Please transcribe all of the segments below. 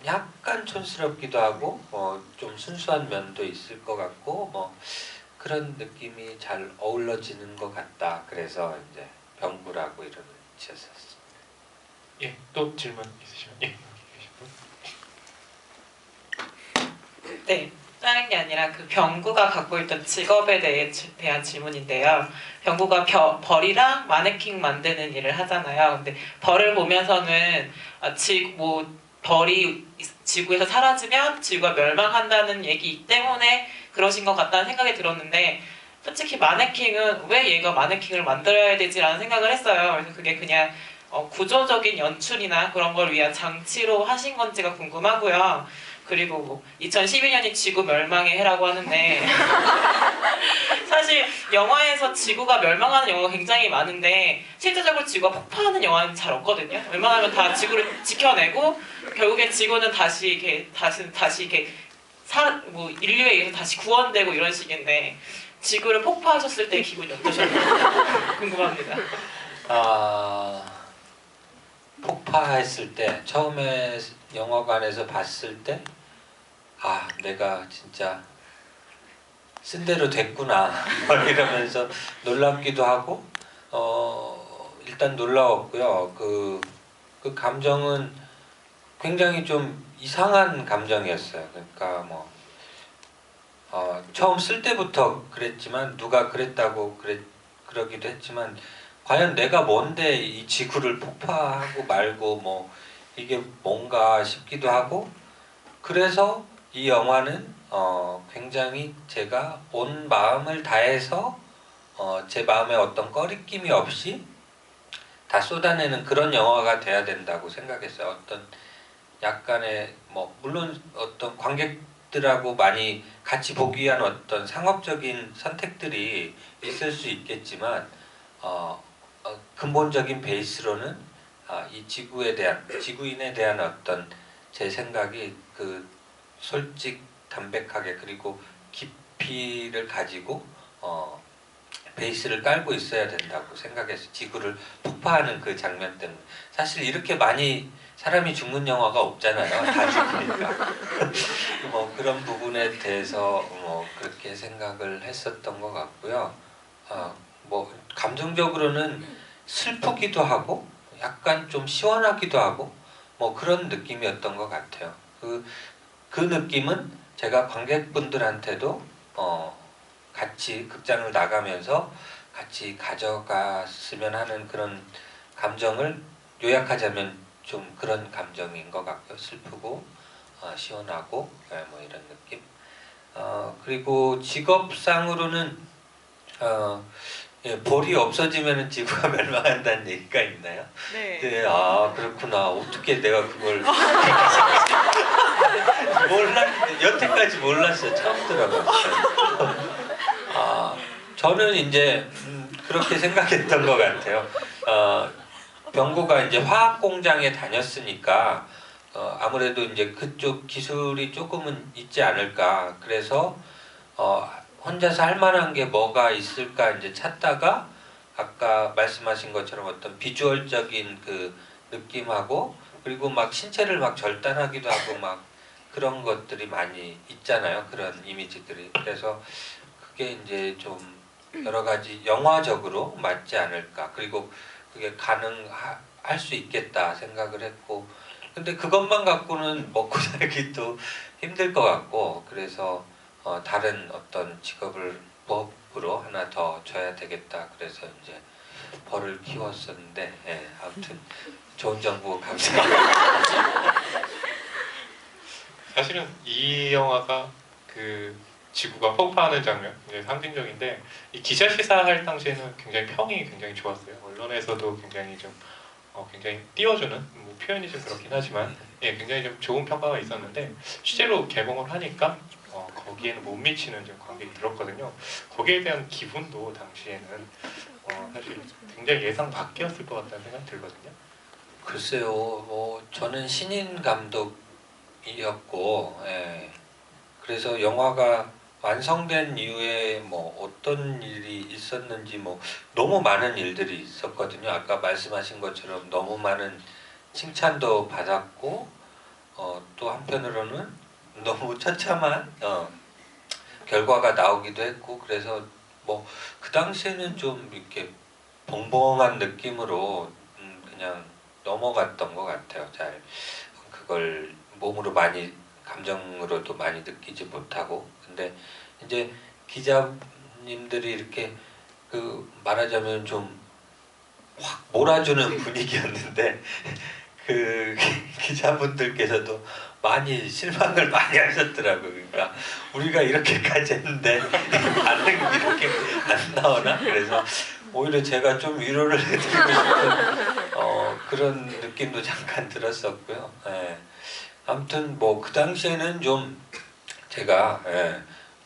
약간 촌스럽기도 하고 좀 순수한 면도 있을 것 같고 뭐 그런 느낌이 잘 어우러지는 것 같다. 그래서 이제 병구라고 이름을 지었었습니다. 예, 또 질문 있으시면 예, 여기 계신 분. 네, 다른 게 아니라 그 병구가 갖고 있던 직업에 대한 질문인데요. 병구가 벌이랑 마네킹 만드는 일을 하잖아요. 근데 벌을 보면서는 벌이 지구에서 사라지면 지구가 멸망한다는 얘기 때문에 그러신 것 같다는 생각이 들었는데, 솔직히 마네킹은 왜 얘가 마네킹을 만들어야 되지라는 생각을 했어요. 그래서 그게 그냥 구조적인 연출이나 그런 걸 위한 장치로 하신 건지가 궁금하고요. 그리고 뭐 2012년이 지구 멸망의 해라고 하는데 사실 영화에서 지구가 멸망하는 영화가 굉장히 많은데 실제적으로 지구가 폭파하는 영화는 잘 없거든요. 웬만하면 다 지구를 지켜내고 결국엔 지구는 다시 이렇게 인류에 의해서 다시 구원되고 이런 식인데, 지구를 폭파하셨을 때 기분이 어떠셨나요? 궁금합니다. 폭파했을 때 처음에 영화관에서 봤을 때 내가 진짜 쓴 대로 됐구나 이러면서 놀랍기도 하고 일단 놀라웠고요. 그 감정은 굉장히 좀 이상한 감정이었어요. 그러니까 뭐 처음 쓸 때부터 그랬지만 누가 그랬다고 그러기도 했지만 과연 내가 뭔데 이 지구를 폭파하고 말고 뭐 이게 뭔가 싶기도 하고, 그래서 이 영화는 굉장히 제가 온 마음을 다해서 제 마음에 어떤 꺼리낌이 없이 다 쏟아내는 그런 영화가 돼야 된다고 생각했어요. 어떤 약간의 뭐 물론 어떤 관객들하고 많이 같이 보기 위한 어떤 상업적인 선택들이 있을 수 있겠지만 근본적인 베이스로는 이 지구인에 대한 어떤 제 생각이 그 솔직 담백하게 그리고 깊이를 가지고 베이스를 깔고 있어야 된다고 생각해서 지구를 폭파하는 그 장면 때문에 사실 이렇게 많이 사람이 죽는 영화가 없잖아요. 다 죽으니까. 뭐 그런 부분에 대해서 뭐 그렇게 생각을 했었던 것 같고요. 뭐 감정적으로는 슬프기도 하고 약간 좀 시원하기도 하고 뭐 그런 느낌이었던 것 같아요. 그 느낌은 제가 관객분들한테도 같이 극장을 나가면서 같이 가져갔으면 하는 그런 감정을 요약하자면 좀 그런 감정인 것 같고요. 슬프고 시원하고 뭐 이런 느낌. 그리고 직업상으로는 볼이 없어지면 지구가 멸망한다는 얘기가 있나요? 네. 네, 그렇구나. 어떻게 내가 그걸 여태까지 몰랐어요. 처음 들어봤어요. 저는 이제 그렇게 생각했던 것 같아요. 병구가 이제 화학 공장에 다녔으니까 아무래도 이제 그쪽 기술이 조금은 있지 않을까. 그래서 혼자서 할 만한 게 뭐가 있을까 이제 찾다가 아까 말씀하신 것처럼 어떤 비주얼적인 그 느낌하고 그리고 막 신체를 막 절단하기도 하고 막 그런 것들이 많이 있잖아요. 그런 이미지들이. 그래서 그게 이제 좀 여러 가지 영화적으로 맞지 않을까. 그리고 그게 가능할 수 있겠다 생각을 했고, 근데 그것만 갖고는 먹고 살기도 힘들 것 같고, 그래서 다른 어떤 직업을 부업으로 하나 더 줘야 되겠다. 그래서 이제 벌을 키웠었는데, 아무튼 좋은 정보 감사합니다. 사실은 이 영화가 그 지구가 폭파하는 장면 굉장히 상징적인데, 이 기자 시사할 당시에는 굉장히 평이 굉장히 좋았어요. 언론에서도 굉장히 좀 굉장히 띄워주는 뭐 표현이 좀 그렇긴 하지만 굉장히 좀 좋은 평가가 있었는데, 실제로 개봉을 하니까 거기에는 못 미치는 좀 관객이 들었거든요. 거기에 대한 기분도 당시에는 사실 굉장히 예상 밖이었을 것 같다는 생각이 들거든요. 글쎄요, 저는 신인 감독이었고, 그래서 영화가 완성된 이후에 뭐 어떤 일이 있었는지 뭐 너무 많은 일들이 있었거든요. 아까 말씀하신 것처럼 너무 많은 칭찬도 받았고, 또 한편으로는 너무 처참한 결과가 나오기도 했고 그래서 뭐 그 당시에는 좀 이렇게 벙벙한 느낌으로 그냥 넘어갔던 것 같아요. 잘 그걸 몸으로 많이 감정으로도 많이 느끼지 못하고 근데 이제 기자님들이 이렇게 그 말하자면 좀 확 몰아주는 분위기였는데 그 기자분들께서도 많이 실망을 많이 하셨더라고요. 그러니까 우리가 이렇게까지 했는데 반응이 이렇게 안 나오나? 그래서 오히려 제가 좀 위로를 해드리고 싶은 그런 느낌도 잠깐 들었었고요. 예. 아무튼 뭐 그 당시에는 좀 제가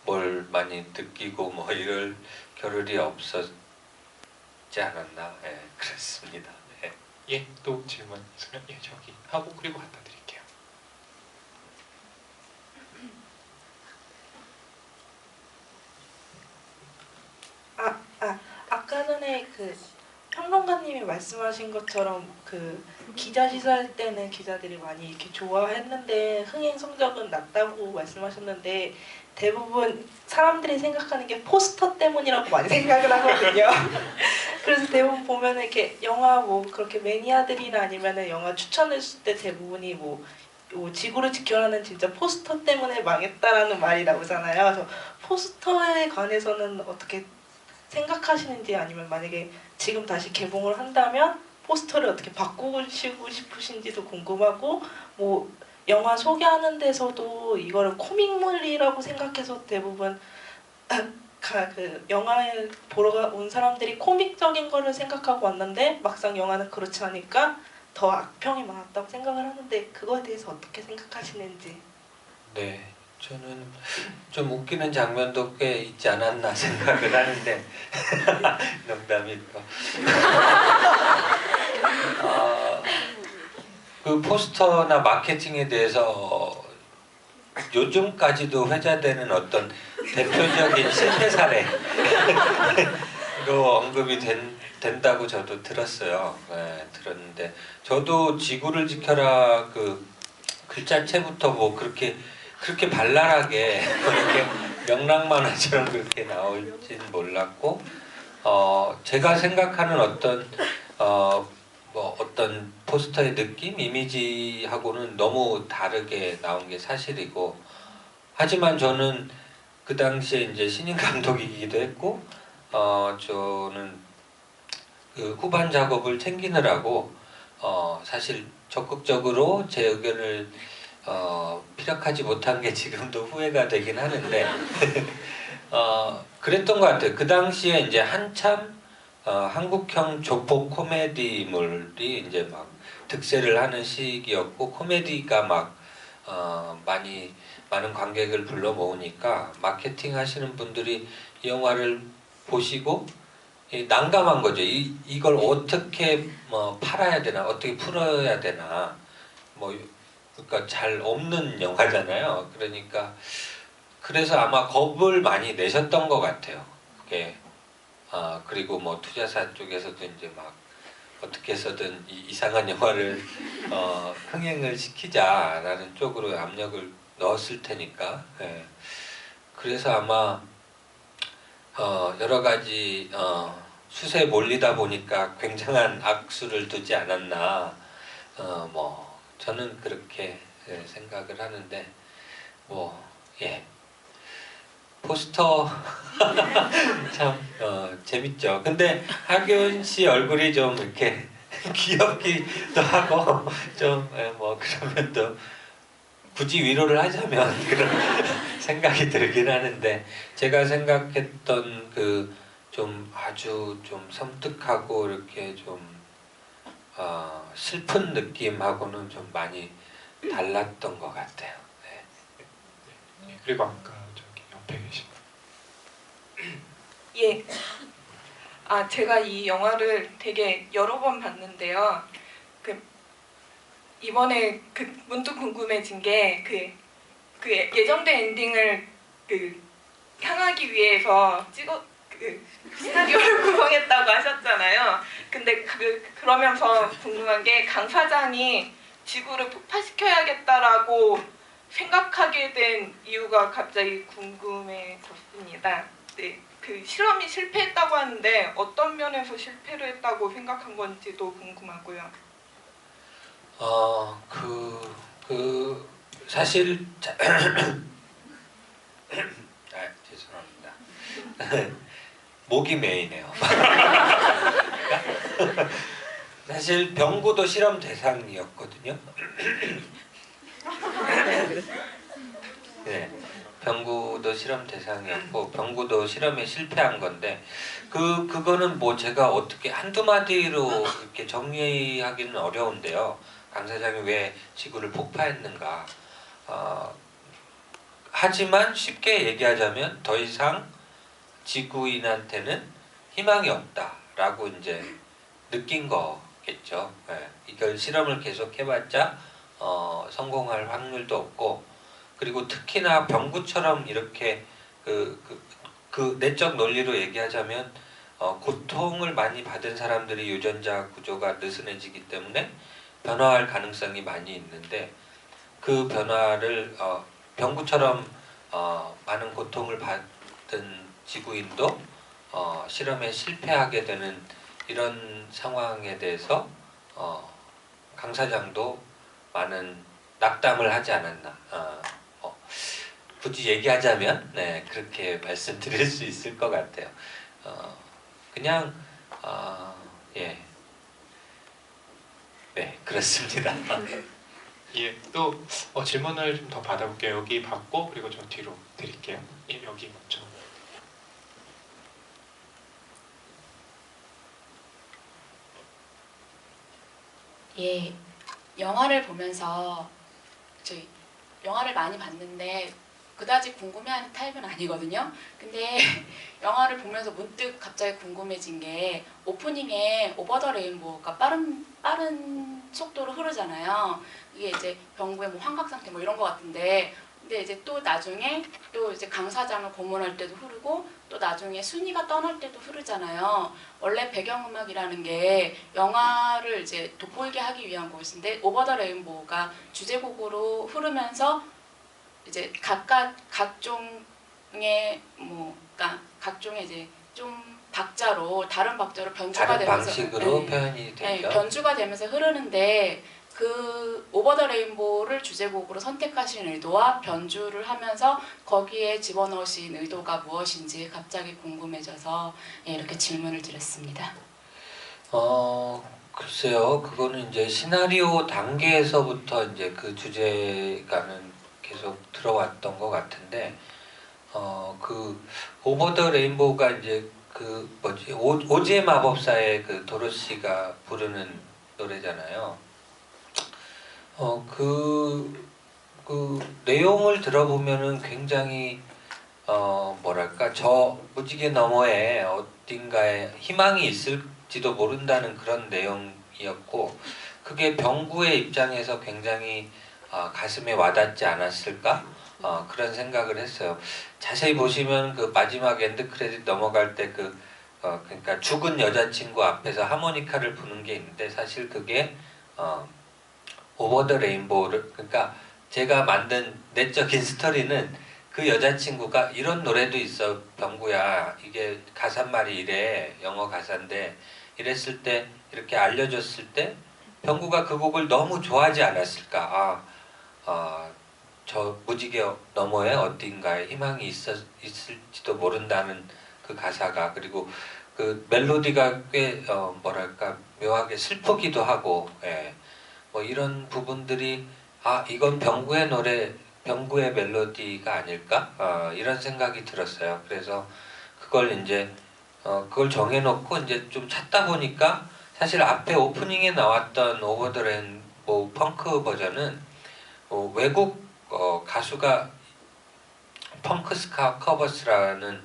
뭘 많이 느끼고 뭐 이럴 겨를이 없었지 않았나 그렇습니다. 예, 또 질문 있으면 예, 저기 하고 그리고 갖다 드릴게요. 아까 전에 그 평론가님이 말씀하신 것처럼 그 기자 시사할 때는 기자들이 많이 이렇게 좋아했는데 흥행 성적은 낮다고 말씀하셨는데 대부분 사람들이 생각하는 게 포스터 때문이라고 많이 생각을 하거든요. 그래서 대부분 보면 이렇게 영화 뭐 그렇게 매니아들이나 아니면은 영화 추천했을 때 대부분이 뭐 지구를 지켜라는 진짜 포스터 때문에 망했다라는 말이 나오잖아요. 그래서 포스터에 관해서는 어떻게 생각하시는지 아니면 만약에 지금 다시 개봉을 한다면 포스터를 어떻게 바꾸시고 싶으신지도 궁금하고 뭐 영화 소개하는 데서도 이거를 코믹물이라고 생각해서 대부분 그 영화에 보러 온 사람들이 코믹적인 거를 생각하고 왔는데 막상 영화는 그렇지 않으니까 더 악평이 많았다고 생각을 하는데 그거에 대해서 어떻게 생각하시는지. 네, 저는 좀 웃기는 장면도 꽤 있지 않았나 생각을 하는데 농담이고 그 포스터나 마케팅에 대해서 요즘까지도 회자되는 어떤 대표적인 실패 사례로 언급이 된다고 저도 들었어요. 들었는데 저도 지구를 지켜라 그 글자체부터 뭐 그렇게 발랄하게 그렇게 명랑만화처럼 그렇게 나올진 몰랐고 제가 생각하는 어떤 포스터의 느낌, 이미지하고는 너무 다르게 나온 게 사실이고 하지만 저는 그 당시에 이제 신인 감독이기도 했고 저는 그 후반 작업을 챙기느라고 사실 적극적으로 제 의견을 피력하지 못한 게 지금도 후회가 되긴 하는데 그랬던 것 같아요. 그 당시에 이제 한참 한국형 조폭 코미디물이 이제 막 득세를 하는 시기였고 코미디가 막 많은 관객을 불러 모으니까 마케팅 하시는 분들이 이 영화를 보시고 난감한 거죠. 이걸 어떻게 팔아야 되나, 어떻게 풀어야 되나, 그러니까 잘 없는 영화잖아요. 그러니까 그래서 아마 겁을 많이 내셨던 것 같아요. 그게 그리고 뭐 투자사 쪽에서도 이제 막 어떻게 해서든 이상한 영화를 흥행을 시키자라는 쪽으로 압력을 넣었을 테니까. 그래서 아마 여러 가지 수세에 몰리다 보니까 굉장한 악수를 두지 않았나. 저는 그렇게 생각을 하는데 포스터 참 재밌죠. 근데 하균 씨 얼굴이 좀 이렇게 귀엽기도 하고 좀 그러면 또 굳이 위로를 하자면 그런 생각이 들긴 하는데 제가 생각했던 그 좀 아주 좀 섬뜩하고 이렇게 좀 슬픈 느낌하고는 좀 많이 달랐던 것 같아요. 네. 예, 그리고 아까 저기 옆에 계신 예. 제가 이 영화를 되게 여러 번 봤는데요. 이번에 문득 궁금해진 게 그 예정된 엔딩을 향하기 위해서 시나리오를 구성했다고 하셨잖아요. 근데 그러면서 궁금한 게 강 사장이 지구를 폭파시켜야겠다라고 생각하게 된 이유가 갑자기 궁금해졌습니다. 네, 그 실험이 실패했다고 하는데 어떤 면에서 실패를 했다고 생각한 건지도 궁금하고요. 사실 죄송합니다. 목이 메이네요. 사실 병구도 실험 대상이었거든요. 네, 병구도 실험 대상이었고 병구도 실험에 실패한 건데 그거는 뭐 제가 어떻게 한두 마디로 이렇게 정리하기는 어려운데요. 강 사장이 왜 지구를 폭파했는가? 하지만 쉽게 얘기하자면 더 이상 지구인한테는 희망이 없다라고 이제 느낀 거겠죠. 네, 이걸 실험을 계속 해봤자 성공할 확률도 없고, 그리고 특히나 병구처럼 이렇게 그 내적 논리로 얘기하자면 고통을 많이 받은 사람들이 유전자 구조가 느슨해지기 때문에 변화할 가능성이 많이 있는데, 그 변화를 병구처럼 많은 고통을 받은 지구인도 실험에 실패하게 되는 이런 상황에 대해서 강 사장도 많은 낙담을 하지 않았나. 굳이 얘기하자면 네, 그렇게 말씀드릴 수 있을 것 같아요. 그냥 예, 네, 그렇습니다. 예, 또 질문을 좀 더 받아볼게요. 여기 받고 그리고 저 뒤로 드릴게요. 예, 여기 먼저. 예, 영화를 보면서 저희 영화를 많이 봤는데 그다지 궁금해하는 타입은 아니거든요. 근데 영화를 보면서 문득 갑자기 궁금해진 게 오프닝에 오버 더 레인보우가 빠른 속도로 흐르잖아요. 이게 이제 병구의 뭐 환각 상태 뭐 이런 거 같은데, 근데 이제 또 나중에 또 이제 강 사장을 고문할 때도 흐르고 또 나중에 순이가 떠날 때도 흐르잖아요. 원래 배경음악이라는 게 영화를 이제 돋보이게 하기 위한 것인데 오버 더 레인보우가 주제곡으로 흐르면서 이제 각종의 뭐 그러니까 각종의 이제 좀 다른 박자로 변주가 다른 되면서 방식으로 표현이 네, 되죠. 변주가 되면서 흐르는데, 그 오버 더 레인보우를 주제곡으로 선택하신 의도와 변주를 하면서 거기에 집어넣으신 의도가 무엇인지 갑자기 궁금해져서 이렇게 질문을 드렸습니다. 글쎄요, 그거는 이제 시나리오 단계에서부터 이제 그 주제가는 계속 들어왔던 것 같은데, 그 오버 더 레인보우가 이제 그 뭐지 오즈의 마법사의 그 도로시가 부르는 노래잖아요. 그 내용을 들어보면은 굉장히 뭐랄까, 저 무지개 너머에 어딘가에 희망이 있을지도 모른다는 그런 내용이었고, 그게 병구의 입장에서 굉장히 가슴에 와닿지 않았을까? 그런 생각을 했어요. 자세히 보시면 그 마지막 엔드 크레딧 넘어갈 때 그러니까 죽은 여자친구 앞에서 하모니카를 부는 게 있는데, 사실 그게 오버 더 레인보우를, 그러니까 제가 만든 내적인 스토리는 그 여자친구가 이런 노래도 있어 병구야, 이게 가사말이 이래, 영어 가사인데, 이랬을 때 이렇게 알려줬을 때 병구가 그 곡을 너무 좋아하지 않았을까. 저 무지개 너머에 어딘가에 희망이 있을지도 모른다는 그 가사가, 그리고 그 멜로디가 꽤 뭐랄까 묘하게 슬프기도 하고, 예. 뭐 이런 부분들이 이건 병구의 노래, 병구의 멜로디가 아닐까? 이런 생각이 들었어요. 그래서 그걸 이제 그걸 정해놓고 이제 좀 찾다 보니까, 사실 앞에 오프닝에 나왔던 오버 더 레인보우 펑크 버전은 외국 가수가 펑크 스카 커버스라는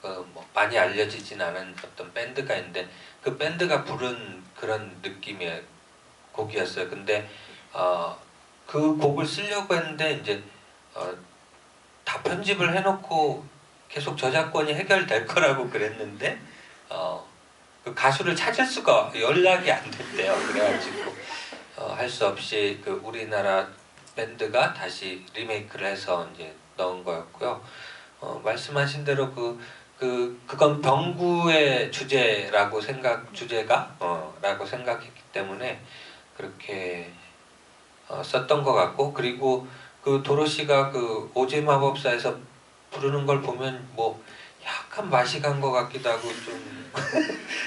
뭐 많이 알려지진 않은 어떤 밴드가 있는데, 그 밴드가 부른 그런 느낌의 곡이었어요. 근데 그 곡을 쓰려고 했는데 이제 다 편집을 해놓고 계속 저작권이 해결될 거라고 그랬는데 그 가수를 찾을 수가 연락이 안 됐대요. 그래가지고 할 수 없이 그 우리나라 밴드가 다시 리메이크를 해서 이제 넣은 거였고요. 말씀하신 대로 그건 병구의 주제라고 라고 생각했기 때문에 그렇게 썼던 것 같고, 그리고 그 도로시가 그 오즈의 마법사에서 부르는 걸 보면 뭐 약간 맛이 간 것 같기도 하고 좀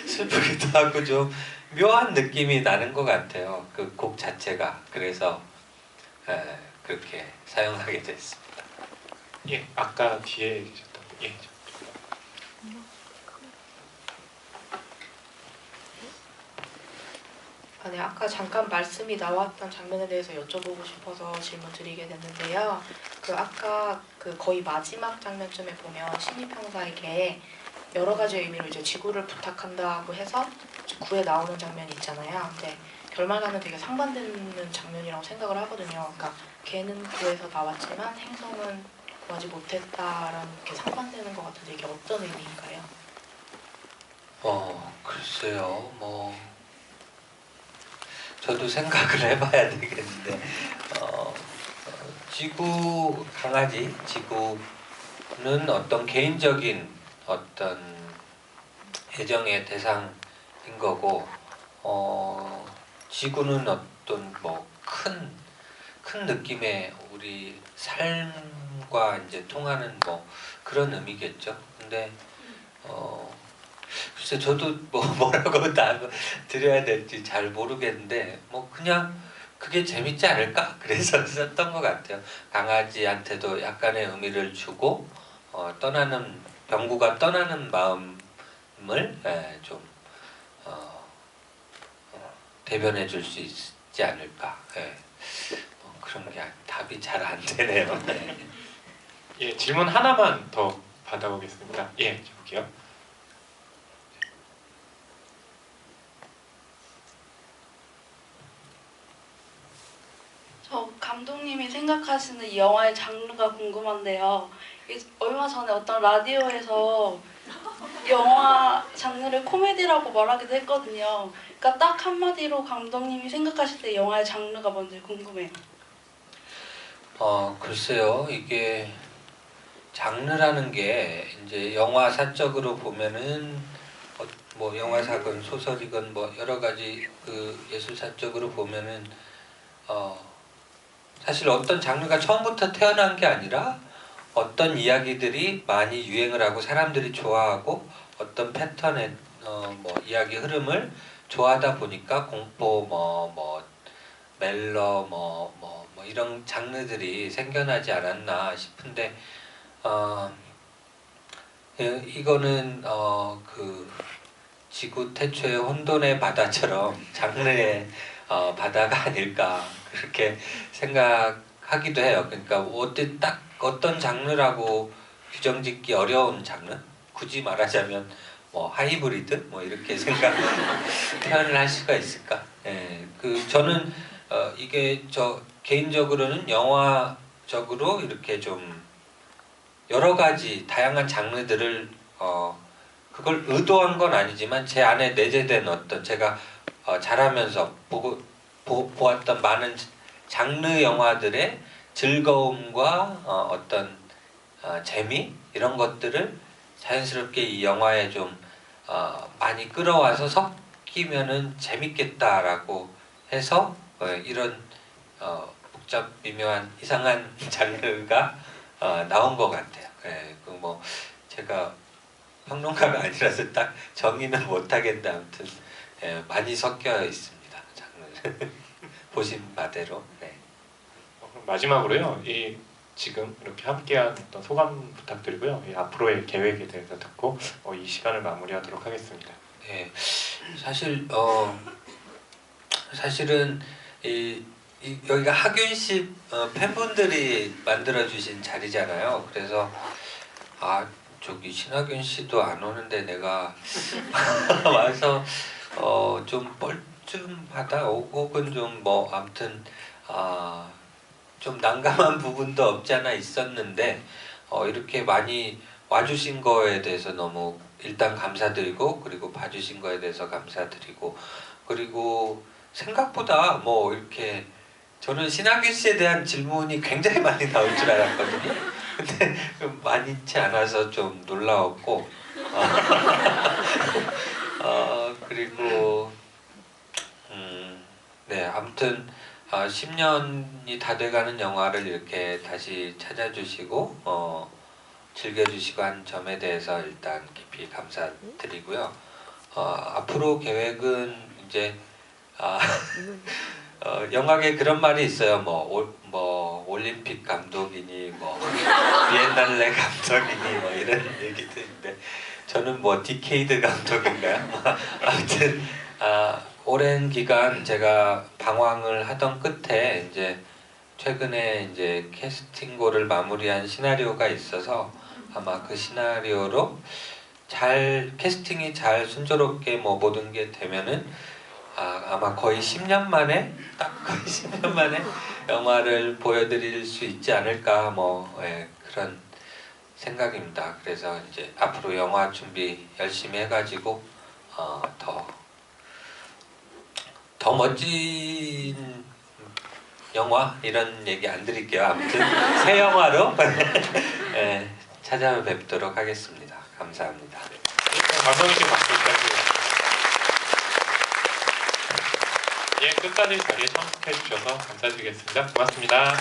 슬프기도 하고 좀 묘한 느낌이 나는 것 같아요. 그 곡 자체가. 그래서 그렇게 사용하게 됐습니다. 예, 아까 뒤에 계셨던 분. 예. 네, 아까 잠깐 말씀이 나왔던 장면에 대해서 여쭤보고 싶어서 질문 드리게 됐는데요. 그 아까 그 거의 마지막 장면쯤에 보면 신입형사에게 여러 가지 의미로 이제 지구를 부탁한다고 해서 구에 나오는 장면이 있잖아요. 근데 결말과는 되게 상반되는 장면이라고 생각을 하거든요. 그러니까 걔는 구에서 나왔지만 행성은 구하지 못했다라는 게 상반되는 것 같은데 이게 어떤 의미인가요? 글쎄요. 뭐 저도 생각을 해봐야 되겠는데 지구는 어떤 개인적인 어떤 애정의 대상인 거고, 지구는 어떤 뭐 큰 느낌의 우리 삶과 이제 통하는 뭐 그런 의미겠죠. 근데 글쎄 저도 뭐라고 드려야 될지 잘 모르겠는데 뭐 그냥 그게 재밌지 않을까? 그래서 썼던 것 같아요. 강아지한테도 약간의 의미를 주고 병구가 떠나는 마음을 좀 대변해 줄 수 있지 않을까. 뭐 그런 게 답이 잘 안 되네요. 네. 예, 질문 하나만 더 받아보겠습니다. 예, 볼게요. 저 감독님이 생각하시는 이 영화의 장르가 궁금한데요. 얼마 전에 어떤 라디오에서 영화 장르를 코미디라고 말하기도 했거든요. 그러니까 딱 한마디로 감독님이 생각하실 때 영화의 장르가 뭔지 궁금해요. 글쎄요. 이게 장르라는 게 이제 영화사적으로 보면은 뭐 영화사건 소설이건 뭐 여러 가지 그 예술사적으로 보면은 사실 어떤 장르가 처음부터 태어난 게 아니라 어떤 이야기들이 많이 유행을 하고 사람들이 좋아하고 어떤 패턴의 뭐 이야기 흐름을 좋아하다 보니까 공포 뭐 멜로 뭐 이런 장르들이 생겨나지 않았나 싶은데 이거는 그 지구 태초의 혼돈의 바다처럼 장르의 바다가 아닐까 그렇게 생각하기도 해요. 그러니까 어떤 장르라고 규정짓기 어려운 장르? 굳이 말하자면 뭐 하이브리드? 뭐 이렇게 표현을 할 수가 있을까? 저는 이게 저 개인적으로는 영화적으로 이렇게 좀 여러 가지 다양한 장르들을 그걸 의도한 건 아니지만 제 안에 내재된 어떤 제가 자라면서 보았던 많은 장르 영화들의 즐거움과 어떤 재미 이런 것들을 자연스럽게 이 영화에 좀 많이 끌어와서 섞이면은 재밌겠다라고 해서 이런 복잡 미묘한 이상한 장르가 나온 것 같아요. 그 뭐 제가 평론가가 아니라서 딱 정의는 못하겠는데 아무튼 많이 섞여 있습니다. 장르 보신 바대로. 네. 그럼 마지막으로요. 이 지금 이렇게 함께한 어떤 소감 부탁드리고요. 이 앞으로의 계획에 대해서 듣고 이 시간을 마무리하도록 하겠습니다. 네, 사실은 여기가 하균씨 팬분들이 만들어주신 자리잖아요. 그래서 저기 신하균 씨도 안 오는데 내가 와서 좀 뻘쭘하다 혹은 좀 뭐 아무튼 좀 난감한 부분도 없지 않아 있었는데 이렇게 많이 와주신 거에 대해서 너무 일단 감사드리고 그리고 봐주신 거에 대해서 감사드리고 그리고 생각보다 뭐 이렇게 저는 신한균 씨에 대한 질문이 굉장히 많이 나올 줄 알았거든요. 근데 많지 않아서 좀 놀라웠고 그리고 네, 아무튼 10년이 다 돼가는 영화를 이렇게 다시 찾아주시고 즐겨주시고 한 점에 대해서 일단 깊이 감사드리고요. 앞으로 계획은 이제 영화계 그런 말이 있어요. 뭐 올림픽 감독이니 뭐 비엔날레 감독이니 뭐 이런 얘기도 있는데 저는 뭐 디케이드 감독인가요? 아무튼 오랜 기간 제가 방황을 하던 끝에 이제 최근에 이제 캐스팅고를 마무리한 시나리오가 있어서 아마 그 시나리오로 잘 캐스팅이 잘 순조롭게 뭐 모든 게 되면은 아마 거의 10년 만에 딱 거의 10년 만에 영화를 보여드릴 수 있지 않을까 그런 생각입니다. 그래서 이제 앞으로 영화 준비 열심히 해가지고 더 멋진 영화 이런 얘기 안 드릴게요. 아무튼 새 영화로 찾아뵙도록 하겠습니다. 감사합니다. 감독님 박수 부탁드립니다. 예, 끝까지 자리에 참석해 주셔서 감사드리겠습니다. 고맙습니다.